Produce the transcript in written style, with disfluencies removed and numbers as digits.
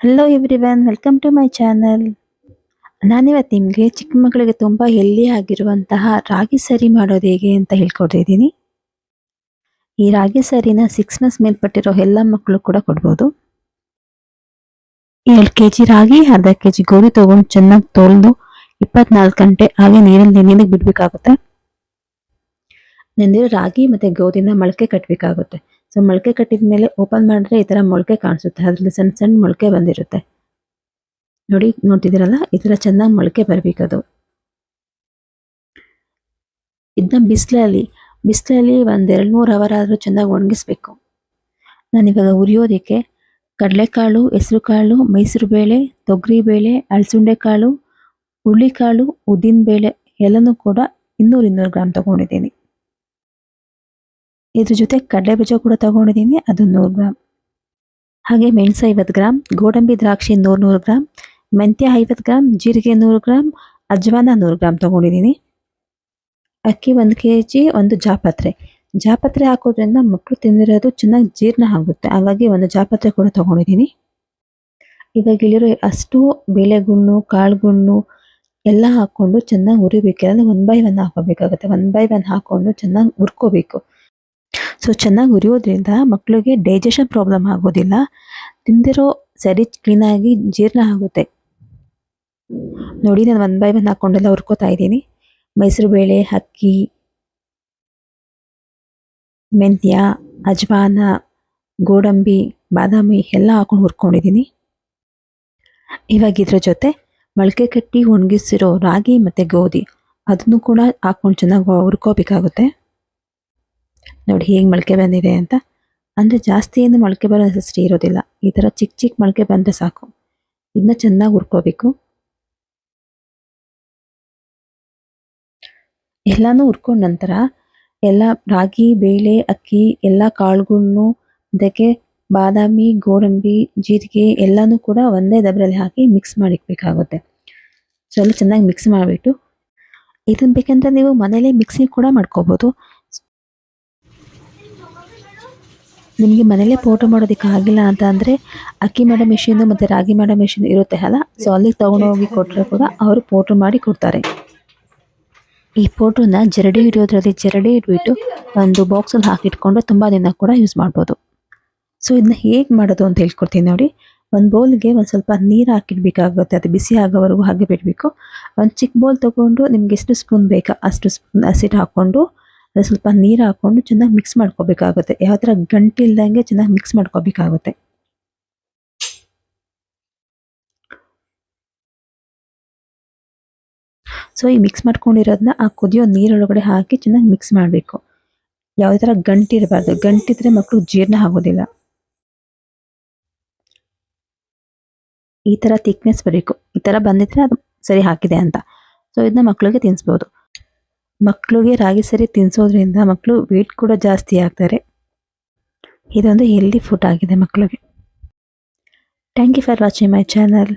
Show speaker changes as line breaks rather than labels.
Hello everyone, welcome to my channel. ನಾನಿವತ್ತು ನಿಮಗೆ ಚಿಕ್ಕ ಮಕ್ಕಳಿಗೆ ತುಂಬ ಹೆಲ್ದಿ ಆಗಿರುವಂತಹ ರಾಗಿ ಸರಿ ಮಾಡೋದು ಹೇಗೆ ಅಂತ ಹೇಳ್ಕೊಡ್ತಿದ್ದೀನಿ. ಈ ರಾಗಿ ಸರಿನ 6 ಮಂತ್ಸ್ ಮೇಲ್ಪಟ್ಟಿರೋ ಎಲ್ಲ ಮಕ್ಕಳು ಕೂಡ ಕೊಡ್ಬೋದು. 7 kg ರಾಗಿ, ಅರ್ಧ kg ಗೋಧಿ ತಗೊಂಡು ಚೆನ್ನಾಗಿ ತೊಳೆದು 24 ಗಂಟೆ ಹಾಗೆ ನೀರಲ್ಲಿ ನೆನೆಯಕ್ಕೆ ಬಿಡಬೇಕಾಗುತ್ತೆ. ನೆಂದಿರೋ ರಾಗಿ ಮತ್ತು ಗೋಧಿನ ಮೊಳಕೆ ಕಟ್ಟಬೇಕಾಗುತ್ತೆ. ಸೊ ಮೊಳಕೆ ಕಟ್ಟಿದ ಮೇಲೆ ಓಪನ್ ಮಾಡಿದ್ರೆ ಈ ಥರ ಮೊಳಕೆ ಕಾಣಿಸುತ್ತೆ. ಅದರಲ್ಲಿ ಸಣ್ಣ ಸಣ್ಣ ಮೊಳಕೆ ಬಂದಿರುತ್ತೆ. ನೋಡ್ತಿದ್ದೀರಲ್ಲ, ಈ ಥರ ಚೆನ್ನಾಗಿ ಮೊಳಕೆ ಬರಬೇಕದು. ಇದನ್ನ ಬಿಸಿಲಲ್ಲಿ ಒಂದು 2-3 ಅವರ್ ಆದರೂ ಚೆನ್ನಾಗಿ ಒಣಗಿಸ್ಬೇಕು. ನಾನಿವಾಗ ಹುರಿಯೋದಕ್ಕೆ ಕಡಲೆಕಾಳು, ಹೆಸರುಕಾಳು, ಮೈಸೂರು ಬೇಳೆ, ತೊಗರಿಬೇಳೆ, ಅಲಸಂದೆಕಾಳು, ಹುರುಳಿಕಾಳು, ಉದ್ದಿನಬೇಳೆ ಎಲ್ಲನೂ ಕೂಡ 200 ಗ್ರಾಮ್ ತಗೊಂಡಿದ್ದೀನಿ. ಇದ್ರ ಜೊತೆ ಕಡಲೆಬೀಜ ಕೂಡ ತಗೊಂಡಿದ್ದೀನಿ, ಅದು 100 ಗ್ರಾಮ್. ಹಾಗೆ ಮೆಣಸು 50 ಗ್ರಾಮ್, ಗೋಡಂಬಿ ದ್ರಾಕ್ಷಿ 100 ಗ್ರಾಮ್, ಮೆಂತ್ಯ 50 ಗ್ರಾಮ್, ಜೀರಿಗೆ 100 ಗ್ರಾಮ್, ಅಜ್ವಾನ 100 ಗ್ರಾಮ್ ತಗೊಂಡಿದ್ದೀನಿ. ಅಕ್ಕಿ 1 kg, ಒಂದು ಜಾಪತ್ರೆ ಹಾಕೋದ್ರಿಂದ ಮಕ್ಕಳು ತಿಂದಿರೋದು ಚೆನ್ನಾಗಿ ಜೀರ್ಣ ಆಗುತ್ತೆ. ಹಾಗಾಗಿ ಒಂದು ಜಾಪತ್ರೆ ಕೂಡ ತಗೊಂಡಿದ್ದೀನಿ. ಇವಾಗ ಇಲ್ಲಿರೋ ಅಷ್ಟು ಬೇಳೆಗುಣ್ಣು, ಕಾಳುಗುಣ್ಣು ಎಲ್ಲ ಹಾಕ್ಕೊಂಡು ಚೆನ್ನಾಗಿ ಹುರಿಬೇಕು. ಎಲ್ಲ 1 by 1 ಹಾಕೋಬೇಕಾಗುತ್ತೆ. 1 by 1 ಹಾಕ್ಕೊಂಡು ಚೆನ್ನಾಗಿ ಹುರ್ಕೋಬೇಕು. ಸೊ ಚೆನ್ನಾಗಿ ಹುರಿಯೋದ್ರಿಂದ ಮಕ್ಕಳಿಗೆ ಡೈಜೆಷನ್ ಪ್ರಾಬ್ಲಮ್ ಆಗೋದಿಲ್ಲ. ತಿಂದಿರೋ ಸರಿ ಕ್ಲೀನಾಗಿ ಜೀರ್ಣ ಆಗುತ್ತೆ. ನೋಡಿ, ನಾನು 1 by 1 ಹಾಕ್ಕೊಂಡೆಲ್ಲ ಹುರ್ಕೋತಾ ಇದ್ದೀನಿ. ಮೈಸೂರು ಬೇಳೆ, ಅಕ್ಕಿ, ಮೆಂತ್ಯ, ಅಜ್ವಾನ, ಗೋಡಂಬಿ, ಬಾದಾಮಿ ಎಲ್ಲ ಹಾಕೊಂಡು ಹುರ್ಕೊಂಡಿದ್ದೀನಿ. ಇವಾಗ ಇದ್ರ ಜೊತೆ ಮೊಳಕೆ ಕಟ್ಟಿ ಒಣಗಿಸಿರೋ ರಾಗಿ ಮತ್ತು ಗೋಧಿ ಅದನ್ನು ಕೂಡ ಹಾಕ್ಕೊಂಡು ಚೆನ್ನಾಗಿ ಹುರ್ಕೋಬೇಕಾಗುತ್ತೆ. ನೋಡಿ ಹೇಗೆ ಮೊಳಕೆ ಬಂದಿದೆ ಅಂತ. ಅಂದರೆ ಜಾಸ್ತಿ ಏನು ಮೊಳಕೆ ಬರೋ ನೆಸೆಸಿಟಿ ಇರೋದಿಲ್ಲ. ಈ ಥರ ಚಿಕ್ಕ ಚಿಕ್ಕ ಮೊಳಕೆ ಬಂದರೆ ಸಾಕು. ಇದನ್ನ ಚೆನ್ನಾಗಿ ಹುರ್ಕೋಬೇಕು. ಎಲ್ಲನೂ ಹುರ್ಕೊಂಡ ನಂತರ ಎಲ್ಲ ರಾಗಿ, ಬೇಳೆ, ಅಕ್ಕಿ ಎಲ್ಲ ಕಾಳುಗಳನ್ನು, ಅದಕ್ಕೆ ಬಾದಾಮಿ, ಗೋಡಂಬಿ, ಜೀರಿಗೆ ಎಲ್ಲನೂ ಕೂಡ ಒಂದೇ ದಬ್ಬರಲ್ಲಿ ಹಾಕಿ ಮಿಕ್ಸ್ ಮಾಡಿಕ್ಬೇಕಾಗುತ್ತೆ. ಸೊ ಎಲ್ಲ ಚೆನ್ನಾಗಿ ಮಿಕ್ಸ್ ಮಾಡಿಬಿಟ್ಟು ಇದನ್ನು ಬೇಕಂದ್ರೆ ನೀವು ಮನೇಲೇ ಮಿಕ್ಸಿ ಕೂಡ ಮಾಡ್ಕೋಬೋದು. ನಿಮಗೆ ಮನೇಲೇ ಪೌಡ್ರ್ ಮಾಡೋದಕ್ಕೆ ಆಗಿಲ್ಲ ಅಂತ ಅಂದರೆ ಅಕ್ಕಿ ಮಾಡೋ ಮಿಷಿನು ಮತ್ತು ರಾಗಿ ಮಾಡೋ ಮಿಷಿನ್ ಇರುತ್ತೆ ಅಲ್ಲ, ಸೊ ಅಲ್ಲಿಗೆ ತೊಗೊಂಡೋಗಿ ಕೊಟ್ಟರೆ ಕೂಡ ಅವರು ಪೌಡ್ರ್ ಮಾಡಿ ಕೊಡ್ತಾರೆ. ಈ ಪೌಡ್ರನ್ನ ಜರಡಿ ಇಟ್ಬಿಟ್ಟು ಒಂದು ಬಾಕ್ಸಲ್ಲಿ ಹಾಕಿಟ್ಕೊಂಡು ತುಂಬ ದಿನ ಕೂಡ ಯೂಸ್ ಮಾಡ್ಬೋದು. ಸೊ ಇದನ್ನ ಹೇಗೆ ಮಾಡೋದು ಅಂತ ಹೇಳ್ಕೊಡ್ತೀನಿ ನೋಡಿ. ಒಂದು ಬೌಲ್ಗೆ ಒಂದು ಸ್ವಲ್ಪ ನೀರು ಹಾಕಿಡ್ಬೇಕಾಗುತ್ತೆ. ಅದು ಬಿಸಿ ಆಗೋವರೆಗೂ ಹಾಗೆ ಬಿಡಬೇಕು. ಒಂದು ಚಿಕ್ಕ ಬೌಲ್ ತೊಗೊಂಡು ನಿಮ್ಗೆ ಎಷ್ಟು ಸ್ಪೂನ್ ಬೇಕಾ ಅಷ್ಟು ಸ್ಪೂನ್ ಹಸಿಟ್ಟು ಹಾಕ್ಕೊಂಡು ಅದು ಸ್ವಲ್ಪ ನೀರು ಹಾಕ್ಕೊಂಡು ಚೆನ್ನಾಗಿ ಮಿಕ್ಸ್ ಮಾಡ್ಕೋಬೇಕಾಗುತ್ತೆ. ಯಾವ ಥರ ಗಂಟಿಲ್ದಂಗೆ ಚೆನ್ನಾಗಿ ಮಿಕ್ಸ್ ಮಾಡ್ಕೋಬೇಕಾಗುತ್ತೆ. ಸೊ ಈ ಮಿಕ್ಸ್ ಮಾಡ್ಕೊಂಡಿರೋದನ್ನ ಆ ಕುದಿಯೋ ನೀರೊಳಗಡೆ ಹಾಕಿ ಚೆನ್ನಾಗಿ ಮಿಕ್ಸ್ ಮಾಡಬೇಕು. ಯಾವುದೇ ಥರ ಗಂಟಿರಬಾರ್ದು. ಗಂಟಿದ್ರೆ ಮಕ್ಕಳು ಜೀರ್ಣ ಆಗೋದಿಲ್ಲ. ಈ ಥರ ಥಿಕ್ನೆಸ್ ಬರಬೇಕು. ಈ ಥರ ಬಂದಿದ್ರೆ ಅದು ಸರಿ ಹಾಕಿದೆ ಅಂತ. ಸೊ ಇದನ್ನ ಮಕ್ಕಳಿಗೆ ತಿನ್ನಿಸ್ಬೋದು. ಮಕ್ಕಳಿಗೆ ರಾಗಿ ಸರಿ ತಿನ್ನಿಸೋದ್ರಿಂದ ಮಕ್ಕಳು ವೇಟ್ ಕೂಡ ಜಾಸ್ತಿ ಆಗ್ತಾರೆ. ಇದೊಂದು ಹೆಲ್ದಿ ಫುಡ್ ಆಗಿದೆ ಮಕ್ಕಳಿಗೆ. Thank you for watching my channel.